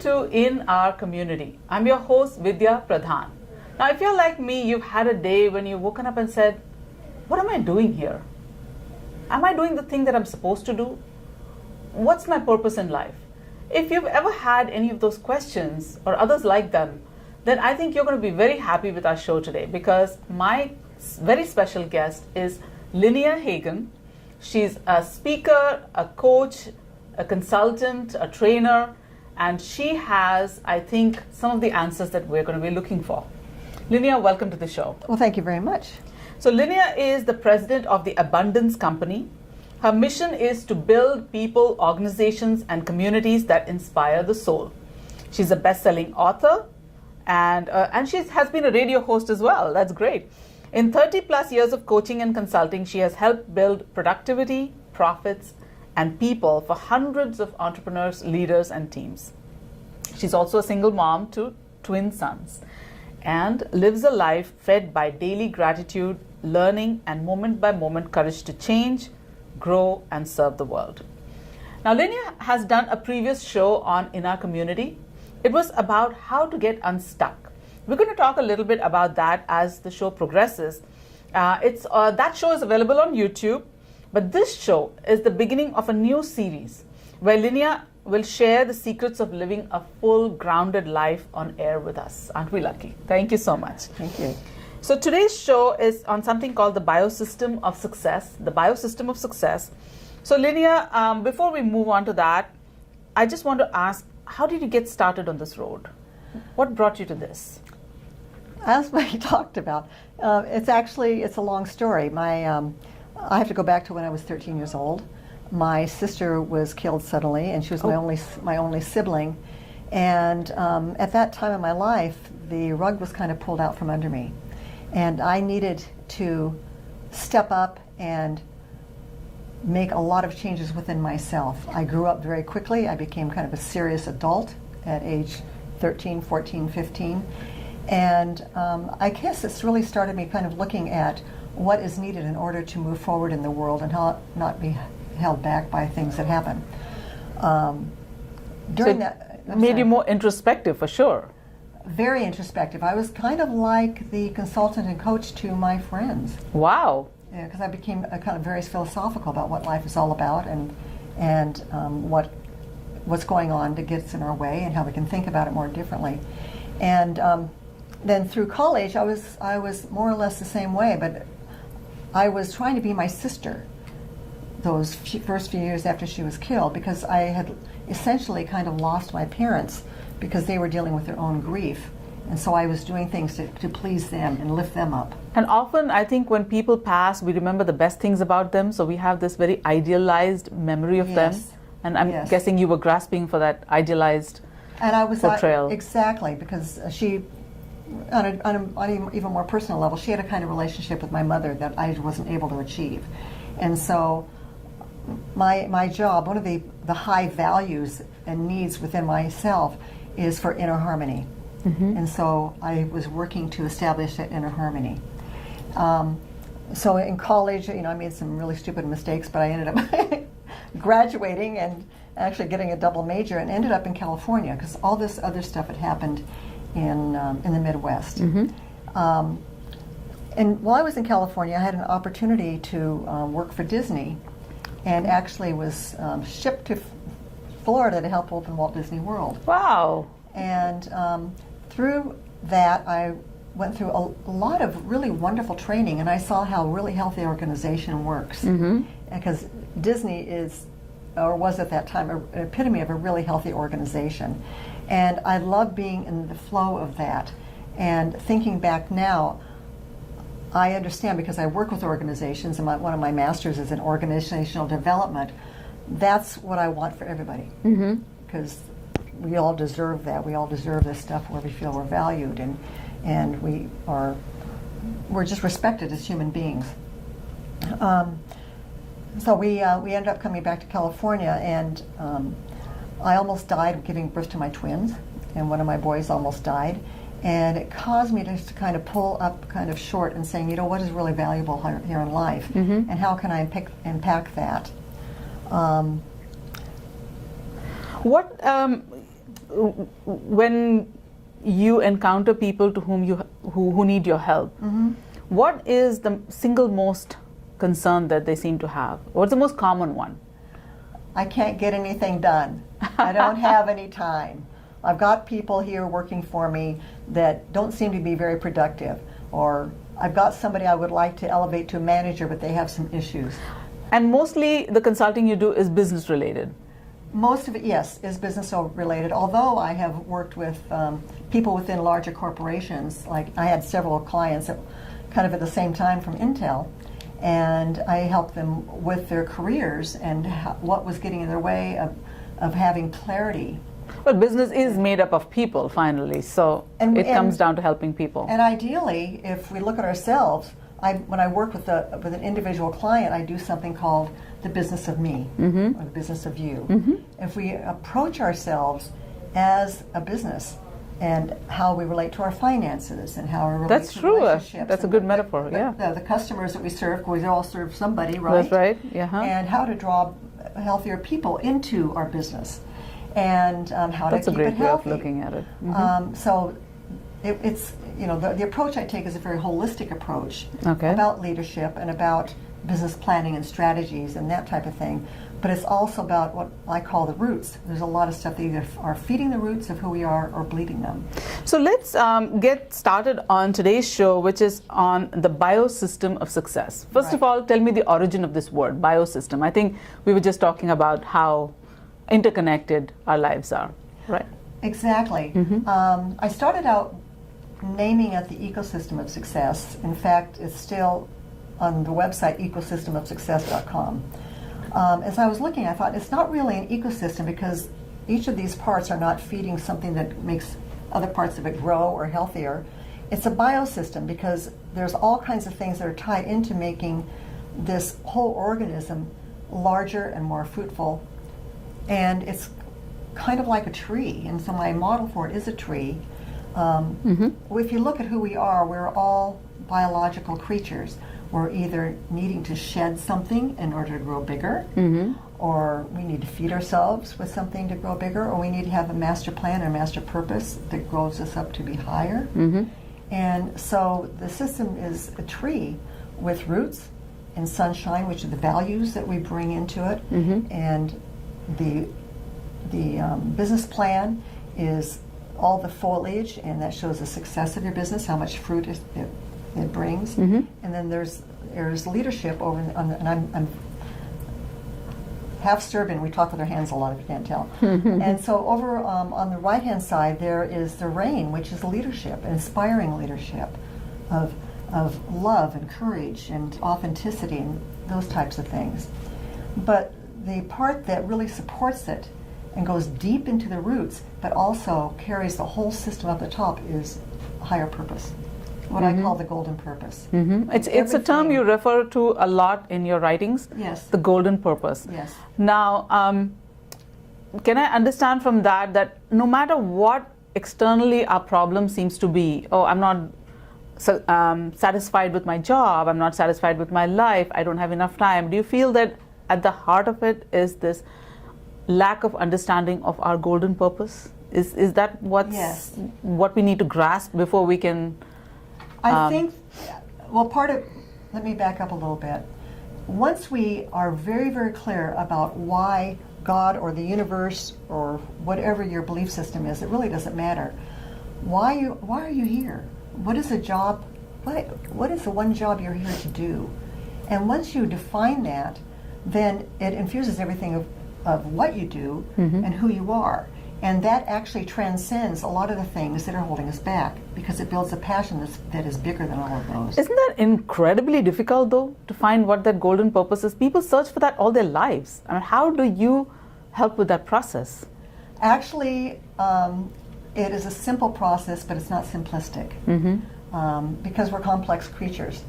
to In Our Community. I'm your host, VIdya Pradhan. Now, if you're like me, you've had a day when you've woken up and said, what am I doing here? Am I doing the thing that I'm supposed to do? What's my purpose in life? If you've ever had any of those questions or others like them, then I think you're going to be very happy with our show today, because my very special guest is Lynnea Hagen. She's a speaker, a coach, a consultant, a trainer, and she has, I think, some of the answers that we're going to be looking for. Lynnea, welcome to the show. Well, thank you very much. So Lynnea is the president of the Abundance Company. Her mission is to build people, organizations, and communities that inspire the soul. She's a best-selling author, and she has been a radio host as well. That's great. In 30 plus years of coaching and consulting, she has helped build productivity, profits, and people for hundreds of entrepreneurs, leaders, and teams. She's also a single mom to twin sons and lives a life fed by daily gratitude, learning, and moment-by-moment courage to change, grow, and serve the world. Now, Lynnea has done a previous show on In Our Community. It was about how to get unstuck. We're going to talk a little bit about that as the show progresses. That show is available on YouTube, but this show is the beginning of a new series where Lynnea will share the secrets of living a full, grounded life on air with us. Aren't we lucky? Thank you so much. Thank you. So today's show is on something called the biosystem of success. The biosystem of success. So Lynnea, before we move on to that, I just want to ask, how did you get started on this road? What brought you to this? As we talked about, it's a long story. I have to go back to when I was 13 years old. My sister was killed suddenly, and she was my only sibling. And at that time in my life, the rug was kind of pulled out from under me. And I needed to step up and make a lot of changes within myself. I grew up very quickly. I became kind of a serious adult at age 13, 14, 15. And I guess it's really started me kind of looking at what is needed in order to move forward in the world and how not be held back by things that happen. Made you more introspective, for sure. Very introspective. I was kind of like the consultant and coach to my friends. Wow. Yeah, because I became kind of very philosophical about what life is all about and what's going on that gets in our way and how we can think about it more differently. And then through college, I was more or less the same way, but I was trying to be my sister those first few years after she was killed, because I had essentially kind of lost my parents because they were dealing with their own grief. And so I was doing things to please them and lift them up. And often, I think when people pass, we remember the best things about them, so we have this very idealized memory of them. And I'm guessing you were grasping for that idealized portrayal. Exactly, because she, on an even more personal level, she had a kind of relationship with my mother that I wasn't able to achieve. And so my job, one of the high values and needs within myself is for inner harmony. Mm-hmm. And so I was working to establish that inner harmony. So in college, I made some really stupid mistakes, but I ended up graduating and actually getting a double major, and ended up in California because all this other stuff had happened in the Midwest. Mm-hmm. And while I was in California, I had an opportunity to work for Disney, and actually was shipped to Florida to help open Walt Disney World. Wow. And through that, I went through a lot of really wonderful training, and I saw how really healthy organization works. Mm-hmm. Because Disney is, or was at that time, an epitome of a really healthy organization. And I love being in the flow of that. And thinking back now, I understand, because I work with organizations, and one of my masters is in organizational development. That's what I want for everybody. Mm-hmm. Because we all deserve that. We all deserve this stuff where we feel we're valued and we're just respected as human beings. So we ended up coming back to California, and I almost died giving birth to my twins, and one of my boys almost died. And it caused me to kind of pull up kind of short and saying, what is really valuable here in life? Mm-hmm. And how can I impact that? when you encounter people to whom who need your help, what is the single most concern that they seem to have? What's the most common one? I can't get anything done. I don't have any time. I've got people here working for me that don't seem to be very productive, or I've got somebody I would like to elevate to a manager, but they have some issues. And mostly the consulting you do is business related. Most of it, yes, is business related, although I have worked with people within larger corporations. Like I had several clients that kind of at the same time from Intel, and I helped them with their careers and what was getting in their way of having clarity. But business is made up of people finally, so it comes down to helping people. And ideally, if we look at ourselves, when I work with an individual client, I do something called the business of me, or the business of you. If we approach ourselves as a business and how we relate to our finances and how we relate That's to true. relationships. That's a good metaphor, yeah. The customers that we serve, because we all serve somebody, right? That's right, yeah. And how to draw healthier people into our business, and how That's to keep a it great way of healthy. looking at it. So it's, the approach I take is a very holistic approach Okay. about leadership and about business planning and strategies and that type of thing. But it's also about what I call the roots. There's a lot of stuff that either are feeding the roots of who we are or bleeding them. So let's get started on today's show, which is on the biosystem of success. First of all, tell me the origin of this word, biosystem. I think we were just talking about how interconnected our lives are, right? Exactly. I started out naming it the ecosystem of success. In fact, it's still on the website ecosystemofsuccess.com. As I was looking, I thought it's not really an ecosystem because each of these parts are not feeding something that makes other parts of it grow or healthier. It's a biosystem because there's all kinds of things that are tied into making this whole organism larger and more fruitful. And it's kind of like a tree, and so my model for it is a tree. If you look at who we are, we're all biological creatures. We're either needing to shed something in order to grow bigger, or we need to feed ourselves with something to grow bigger, or we need to have a master plan or master purpose that grows us up to be higher. And so the system is a tree with roots and sunshine, which are the values that we bring into it, and the business plan is all the foliage, and that shows the success of your business, how much fruit it brings. And then there's leadership over and I'm half Serbian. We talk with our hands a lot, if you can't tell. And so over on the right hand side there is the rain, which is leadership, inspiring leadership of love and courage and authenticity and those types of things. But the part that really supports it and goes deep into the roots, but also carries the whole system up the top, is higher purpose. What I call the golden purpose. It's a term you refer to a lot in your writings. Yes. The golden purpose. Yes. Now, can I understand from that no matter what externally our problem seems to be, I'm not satisfied with my job, I'm not satisfied with my life, I don't have enough time, do you feel that at the heart of it is this lack of understanding of our golden purpose? Is that what we need to grasp before we can... I think, let me back up a little bit. Once we are very, very clear about why God or the universe or whatever your belief system is, it really doesn't matter. Why are you here? What is the job? What is the one job you're here to do? And once you define that, then it infuses everything of what you do and who you are. And that actually transcends a lot of the things that are holding us back, because it builds a passion that is bigger than all of those. Isn't that incredibly difficult, though, to find what that golden purpose is? People search for that all their lives. I mean, how do you help with that process? Actually, it is a simple process, but it's not simplistic, because we're complex creatures.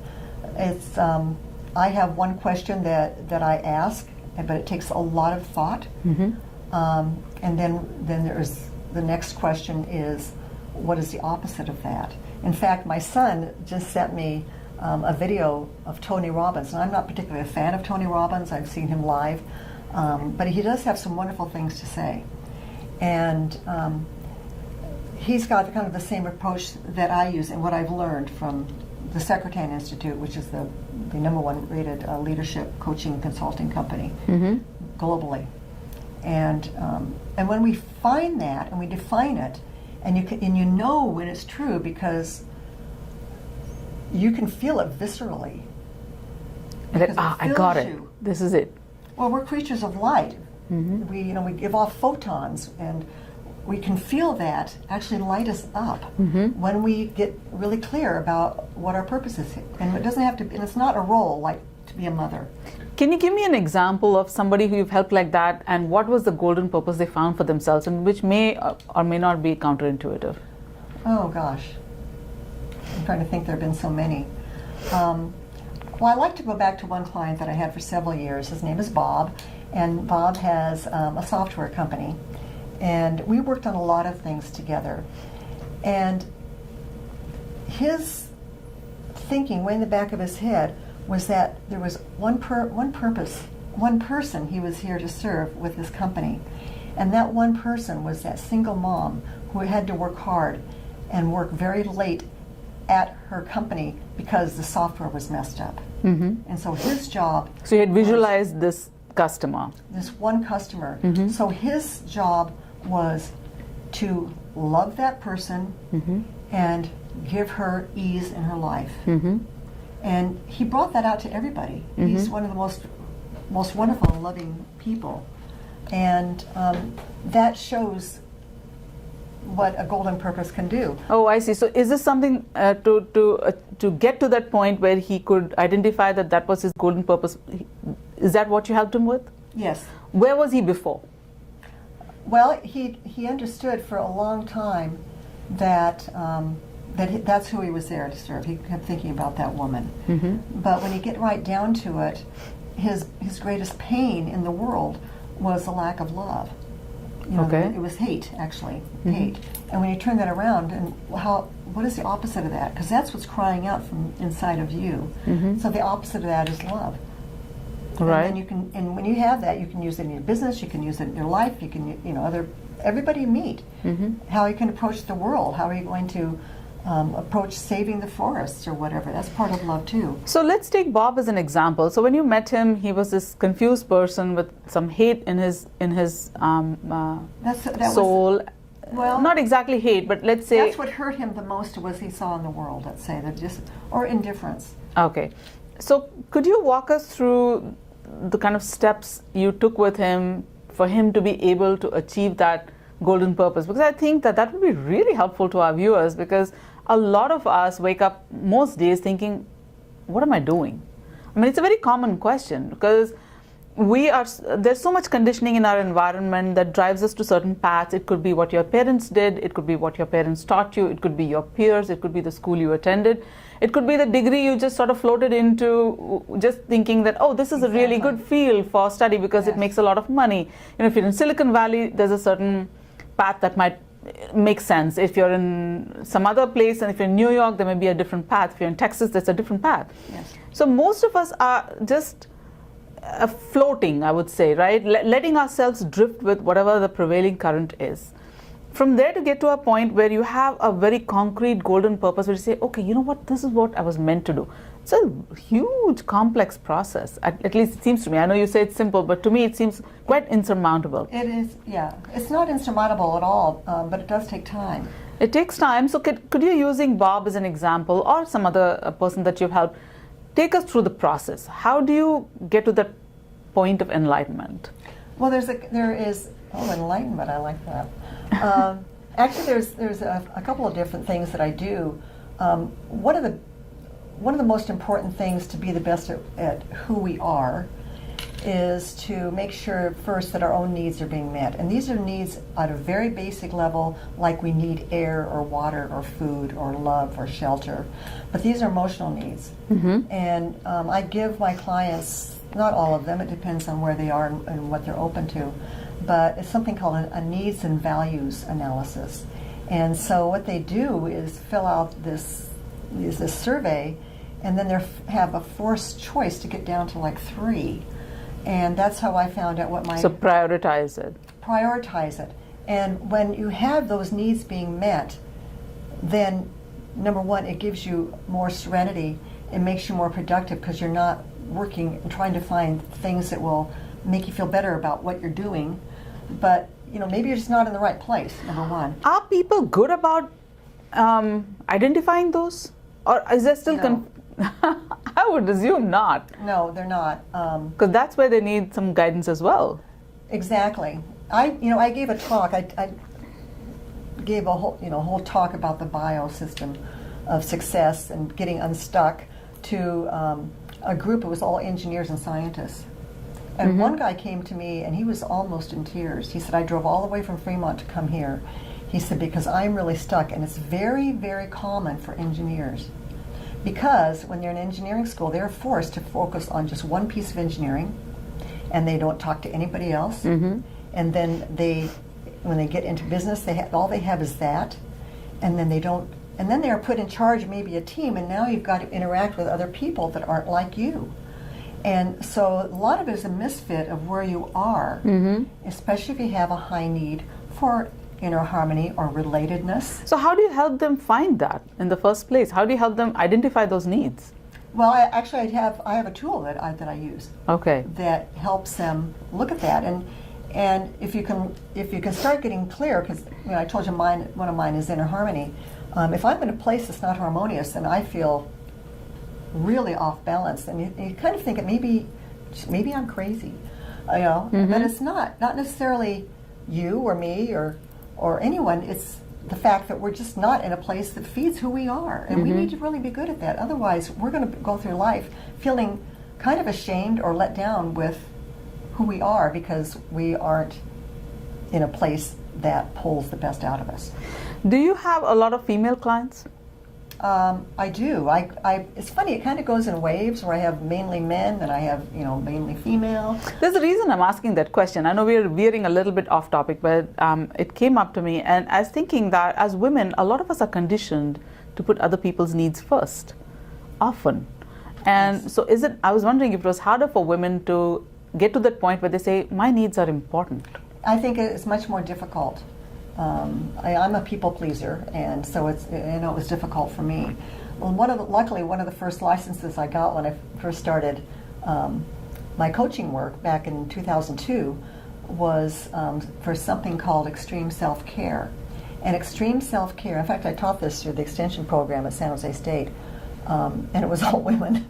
It's I have one question that I ask, but it takes a lot of thought. And then there's the next question is, what is the opposite of that? In fact, my son just sent me a video of Tony Robbins, and I'm not particularly a fan of Tony Robbins. I've seen him live, but he does have some wonderful things to say. And he's got kind of the same approach that I use and what I've learned from the Secretariat Institute, which is the number one rated leadership coaching and consulting company globally. And when we find that and we define it, and you know when it's true because you can feel it viscerally. Because I got it. you. This is it. Well, we're creatures of light. We give off photons, and we can feel that actually light us up when we get really clear about what our purpose is. And it doesn't have to. And it's not a role like to be a mother. Can you give me an example of somebody who you've helped like that, and what was the golden purpose they found for themselves, and which may or may not be counterintuitive? Oh gosh, I'm trying to think. There have been so many. Well, I like to go back to one client that I had for several years. His name is Bob, and Bob has a software company, and we worked on a lot of things together. And his thinking, way in the back of his head, was that there was one purpose, one person he was here to serve with this company, and that one person was that single mom who had to work hard and work very late at her company because the software was messed up. And so his job... So you had visualized this customer. This one customer. So his job was to love that person and give her ease in her life. And he brought that out to everybody. He's one of the most wonderful and loving people. And that shows what a golden purpose can do. Oh, I see. So is this something to get to that point where he could identify that that was his golden purpose? Is that what you helped him with? Yes. Where was he before? Well, he understood for a long time that that's who he was there to serve. He kept thinking about that woman. But when you get right down to it, his greatest pain in the world was the lack of love. It was hate, actually, hate. And when you turn that around, and what is the opposite of that? Because that's what's crying out from inside of you. So the opposite of that is love. Right. And when you have that, you can use it in your business. You can use it in your life. You can, everybody you meet. How you can approach the world. How are you going to approach saving the forests or whatever? That's part of love too. So let's take Bob as an example. So when you met him, he was this confused person with some hate in his soul. Well, not exactly hate, but let's say that's what hurt him the most was he saw in the world. Let's say or indifference. Okay, so could you walk us through the kind of steps you took with him for him to be able to achieve that golden purpose? Because I think that would be really helpful to our viewers, because a lot of us wake up most days thinking, what am I doing? I mean, it's a very common question, because there's so much conditioning in our environment that drives us to certain paths. It could be what your parents did, it could be what your parents taught you, it could be your peers, it could be the school you attended, it could be the degree you just sort of floated into, just thinking that, oh, this is a really good field for study because it makes a lot of money. If you're in Silicon Valley, there's a certain path that might make sense. If you're in some other place, and if you're in New York, there may be a different path. If you're in Texas, there's a different path. So most of us are just floating, I would say, right? Letting ourselves drift with whatever the prevailing current is. From there to get to a point where you have a very concrete golden purpose, where you say, okay, you know what, this is what I was meant to do. It's a huge, complex process. At least it seems to me. I know you say it's simple, but to me it seems quite insurmountable. It is, yeah. It's not insurmountable at all, but it does take time. It takes time. So could you, using Bob as an example, or some other person that you've helped, take us through the process? How do you get to that point of enlightenment? Well, there is enlightenment. I like that. Actually, there's a couple of different things that I do. One of the most important things to be the best at who we are is to make sure first that our own needs are being met. And these are needs at a very basic level, like we need air or water or food or love or shelter. But these are emotional needs. And I give my clients, not all of them, it depends on where they are and what they're open to, but it's something called a needs and values analysis. And so what they do is fill out this survey, and then they have a forced choice to get down to like 3. And that's how I found out what my... So prioritize it. Prioritize it. And when you have those needs being met, then number one, it gives you more serenity. It makes you more productive because you're not working and trying to find things that will make you feel better about what you're doing. But maybe you're just not in the right place, number one. Are people good about identifying those? Or is there still I would assume not. No, they're not. Because that's where they need some guidance as well. Exactly. I gave a talk. I gave a whole talk about the biosystem of success and getting unstuck to a group. It was all engineers and scientists. And one guy came to me and he was almost in tears. He said, I drove all the way from Fremont to come here. He said, because I'm really stuck. And it's very, very common for engineers. Because when you're in engineering school, they're forced to focus on just one piece of engineering, and they don't talk to anybody else. And then when they get into business, all they have is that, and then they are put in charge of maybe a team, and now you've got to interact with other people that aren't like you. And so a lot of it is a misfit of where you are, especially if you have a high need for inner harmony or relatedness. So how do you help them find that in the first place? How do you help them identify those needs? Well, I have a tool that I use. Okay. That helps them look at that, and if you can start getting clear, because I told you one of mine is inner harmony. If I'm in a place that's not harmonious, and I feel really off balance, and you kind of think it maybe I'm crazy, but it's not necessarily you or me or anyone. It's the fact that we're just not in a place that feeds who we are, and we need to really be good at that. Otherwise, we're going to go through life feeling kind of ashamed or let down with who we are because we aren't in a place that pulls the best out of us. Do you have a lot of female clients? I do. It's funny. It kind of goes in waves where I have mainly men and I have mainly female. There's a reason I'm asking that question. I know we're veering a little bit off topic, but it came up to me, and I was thinking that as women, a lot of us are conditioned to put other people's needs first, often. And so I was wondering if it was harder for women to get to that point where they say, my needs are important. I think it's much more difficult. I'm a people pleaser, and so it was difficult for me. Well, luckily, one of the first licenses I got when I first started my coaching work back in 2002 was for something called extreme self-care. And extreme self-care, in fact, I taught this through the extension program at San Jose State, and it was all women.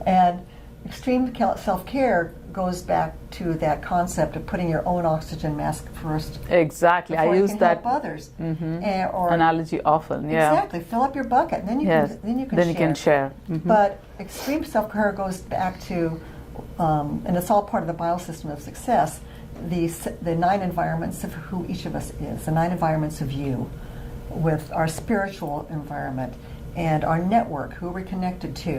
And extreme self-care goes back to that concept of putting your own oxygen mask first. Exactly, I use that help others. Or analogy often. Yeah, exactly. Fill up your bucket, and then you can share. But extreme self-care goes back to, and it's all part of the biosystem of success. The 9 environments of who each of us is, the 9 environments of you, with our spiritual environment, and our network, who we're connected to,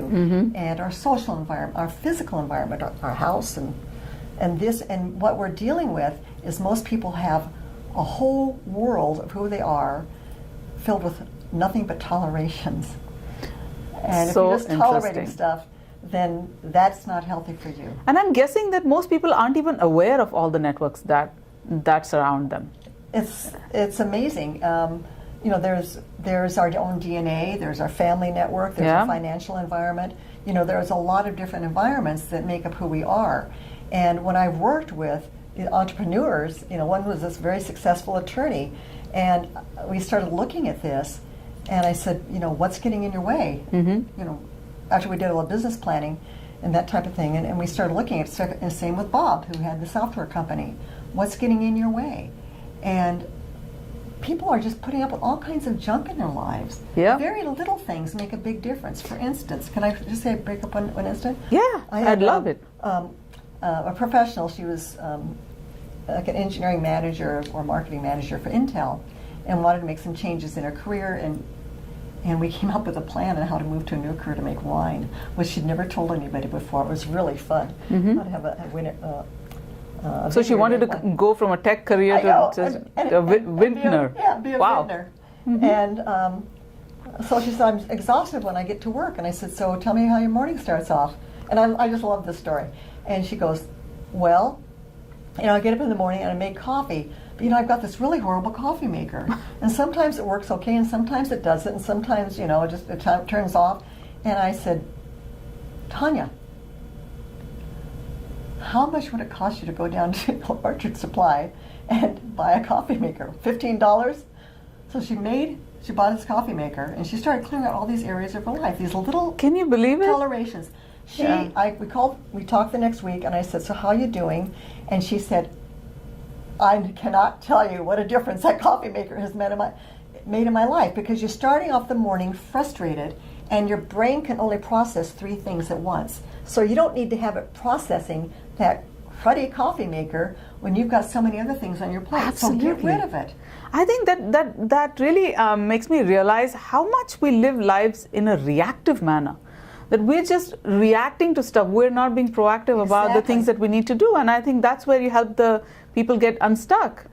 and our social environment, our physical environment, our house, and what we're dealing with is most people have a whole world of who they are filled with nothing but tolerations. And if you're just tolerating stuff, then that's not healthy for you. And I'm guessing that most people aren't even aware of all the networks that surround them. It's amazing. There's our own DNA, there's our family network, there's our financial environment. There's a lot of different environments that make up who we are. And when I've worked with entrepreneurs, one was this very successful attorney, and we started looking at this, and I said, what's getting in your way? After we did a little business planning and that type of thing, and we started looking at it, and same with Bob, who had the software company. What's getting in your way? And people are just putting up with all kinds of junk in their lives. Yeah. Very little things make a big difference. For instance, can I just break up one instant? Yeah, I'd love it. A professional, she was like an engineering manager or marketing manager for Intel, and wanted to make some changes in her career, and we came up with a plan on how to move to a new career to make wine, which she'd never told anybody before. It was really fun. How to have a winner. So she wanted to go from a tech career to a vintner. Be a vintner. And so she said, I'm exhausted when I get to work. And I said, so tell me how your morning starts off. And I just love this story. And she goes, well, I get up in the morning and I make coffee, but I've got this really horrible coffee maker, and sometimes it works okay, and sometimes it doesn't, and sometimes it turns off. And I said, Tanya, how much would it cost you to go down to Orchard Supply and buy a coffee maker? $15? So she bought this coffee maker, and she started clearing out all these areas of her life, these little Can you believe it? tolerations. We talked the next week, and I said, so how are you doing? And she said, I cannot tell you what a difference that coffee maker has made in my life, because you're starting off the morning frustrated, and your brain can only process 3 things at once. So you don't need to have it processing that cruddy coffee maker when you've got so many other things on your plate. Absolutely. So get rid of it. I think that really makes me realize how much we live lives in a reactive manner. That we're just reacting to stuff. We're not being proactive about the things that we need to do. And I think that's where you help the people get unstuck.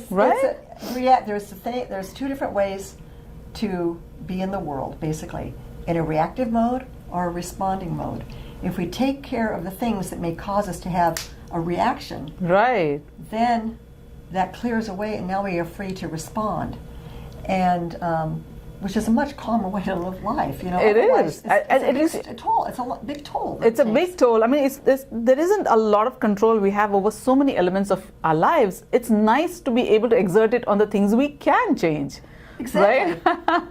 Right? There's 2 different ways to be in the world, basically. In a reactive mode or a responding mode. If we take care of the things that may cause us to have a reaction, right, then that clears away, and now we are free to respond. And which is a much calmer way to live life. It is. It's a toll. It's a big toll. It's a big toll. I mean, there isn't a lot of control we have over so many elements of our lives. It's nice to be able to exert it on the things we can change. Exactly. Right?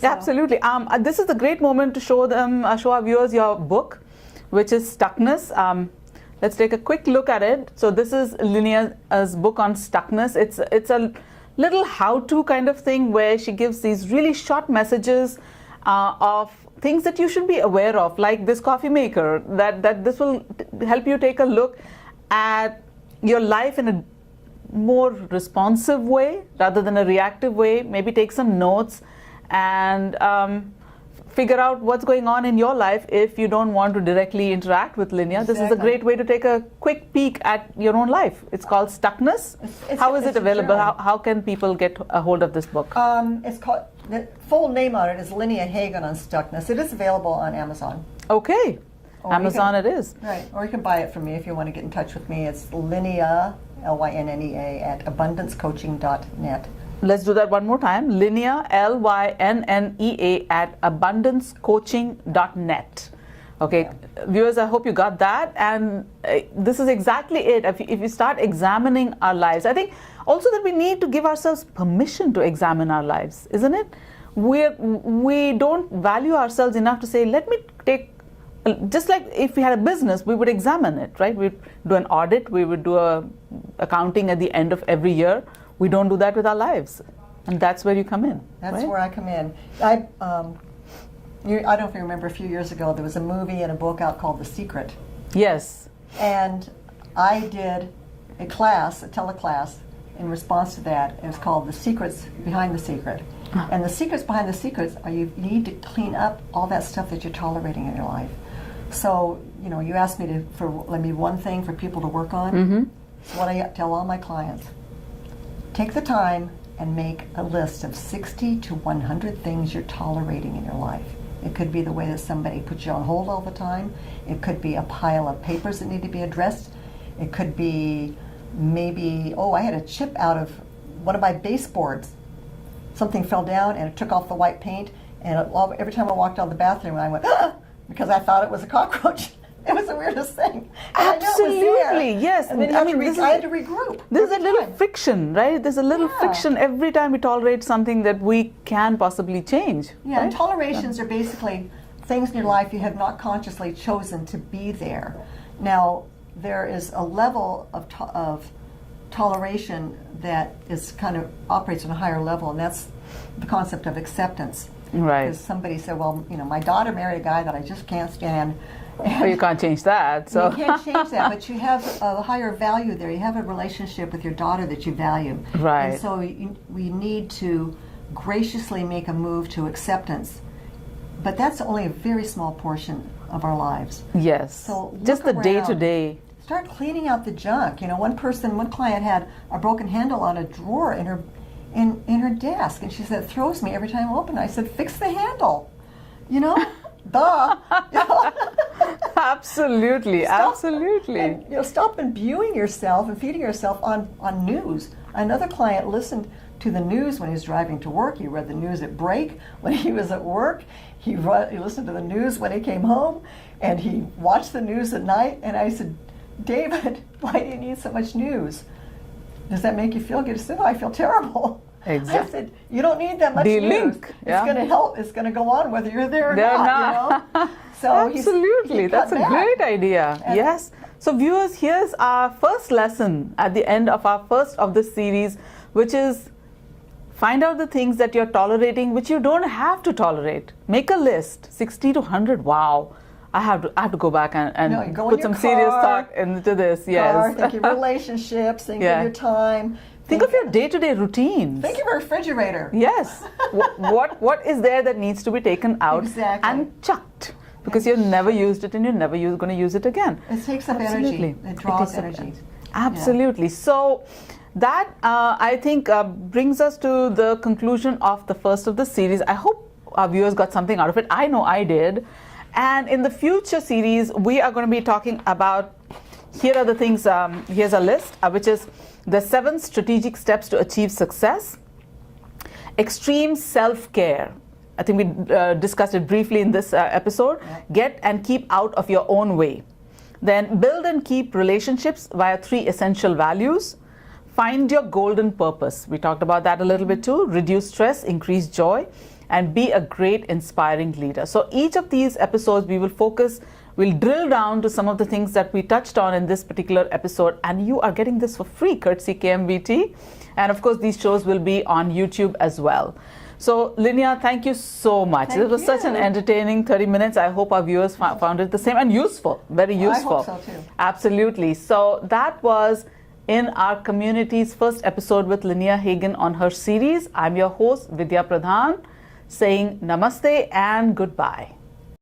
Absolutely. This is a great moment to show our viewers your book, which is Stuckness. Let's take a quick look at it. So this is Lynnea's book on stuckness. It's a little how-to kind of thing where she gives these really short messages of things that you should be aware of, like this coffee maker, that this will help you take a look at your life in a more responsive way rather than a reactive way. Maybe take some notes and figure out what's going on in your life if you don't want to directly interact with Lynnea. Exactly. This is a great way to take a quick peek at your own life. It's called Stuckness. How is it available? How can people get a hold of this book? It's called, the full name on it is Lynnea Hagen on Stuckness. It is available on Amazon. Okay. Amazon it is. Right. Or you can buy it from me if you want to get in touch with me. It's Lynnea, Lynnea, at abundancecoaching.net. Let's do that one more time. Lynnea, Lynnea, at abundancecoaching.net. Okay, yeah. Viewers, I hope you got that. And this is exactly it. If you start examining our lives, I think also that we need to give ourselves permission to examine our lives, isn't it? We don't value ourselves enough to say, let me take, just like if we had a business, we would examine it, right? We'd do an audit, we would do a accounting at the end of every year. We don't do that with our lives, and that's where you come in. That's right? Where I come in. I don't know if you remember, a few years ago there was a movie and a book out called The Secret. Yes. And I did a teleclass in response to that. It was called The Secrets Behind the Secret. And the secrets behind the secrets are you need to clean up all that stuff that you're tolerating in your life. So, you asked me let me one thing for people to work on. Mm-hmm. So what I tell all my clients. Take the time and make a list of 60 to 100 things you're tolerating in your life. It could be the way that somebody puts you on hold all the time. It could be a pile of papers that need to be addressed. It could be maybe, I had a chip out of one of my baseboards. Something fell down and it took off the white paint, and every time I walked out of the bathroom I went, because I thought it was a cockroach. It was the weirdest thing. And absolutely, yes. And then I had to regroup. There's a little friction, right? There's a little friction every time we tolerate something that we can possibly change. Yeah, right? And tolerations are basically things in your life you have not consciously chosen to be there. Now, there is a level of toleration that is kind of operates on a higher level, and that's the concept of acceptance. Right. Because somebody said, well, my daughter married a guy that I just can't stand. Well, you can't change that. So you can't change that, but you have a higher value there. You have a relationship with your daughter that you value. Right. And so we need to graciously make a move to acceptance. But that's only a very small portion of our lives. Yes. So just the day-to-day. Start cleaning out the junk. One client had a broken handle on a drawer in her desk, and she said, it throws me every time I open it. I said, fix the handle. Duh. Absolutely. And, stop imbuing yourself and feeding yourself on news, Another client listened to the news when he was driving to work. He read the news at break when he was at work. He listened to the news when he came home, and he watched the news at night. And I said, David, why do you need so much news? Does that make you feel good? He said, oh, I feel terrible. Exactly. I said, you don't need that much news. Link. It's going to help. It's going to go on whether you're there or not. You know? So absolutely, that's a great idea. And yes. So viewers, here's our first lesson at the end of our first of this series, which is find out the things that you're tolerating, which you don't have to tolerate. Make a list, 60 to 100. Wow. I have to go back and put some serious thought into this. Yes. Think of relationships. Think of your time. Think of your day-to-day routines. Think of your refrigerator. Yes. what is there that needs to be taken out and chucked? Because you've never used it and you're never going to use it again. It takes up energy. It draws energy. Absolutely. So that, I think, brings us to the conclusion of the first of the series. I hope our viewers got something out of it. I know I did. And in the future series, we are going to be talking about, here are the things, here's a list, which is the 7 strategic steps to achieve success. Extreme self-care. I think we discussed it briefly in this episode. Get and keep out of your own way. Then build and keep relationships via 3 essential values. Find your golden purpose. We talked about that a little bit too. Reduce stress, increase joy, and be a great inspiring leader. So each of these episodes we will focus, we'll drill down to some of the things that we touched on in this particular episode, and you are getting this for free courtesy KMVT. And of course these shows will be on YouTube as well. So Lynnea, thank you so much. It was such an entertaining 30 minutes. I hope our viewers found it the same, and useful, very useful. I hope so too. Absolutely. So that was in our community's first episode with Lynnea Hagen on her series. I'm your host, VIdya Pradhan, saying namaste and goodbye.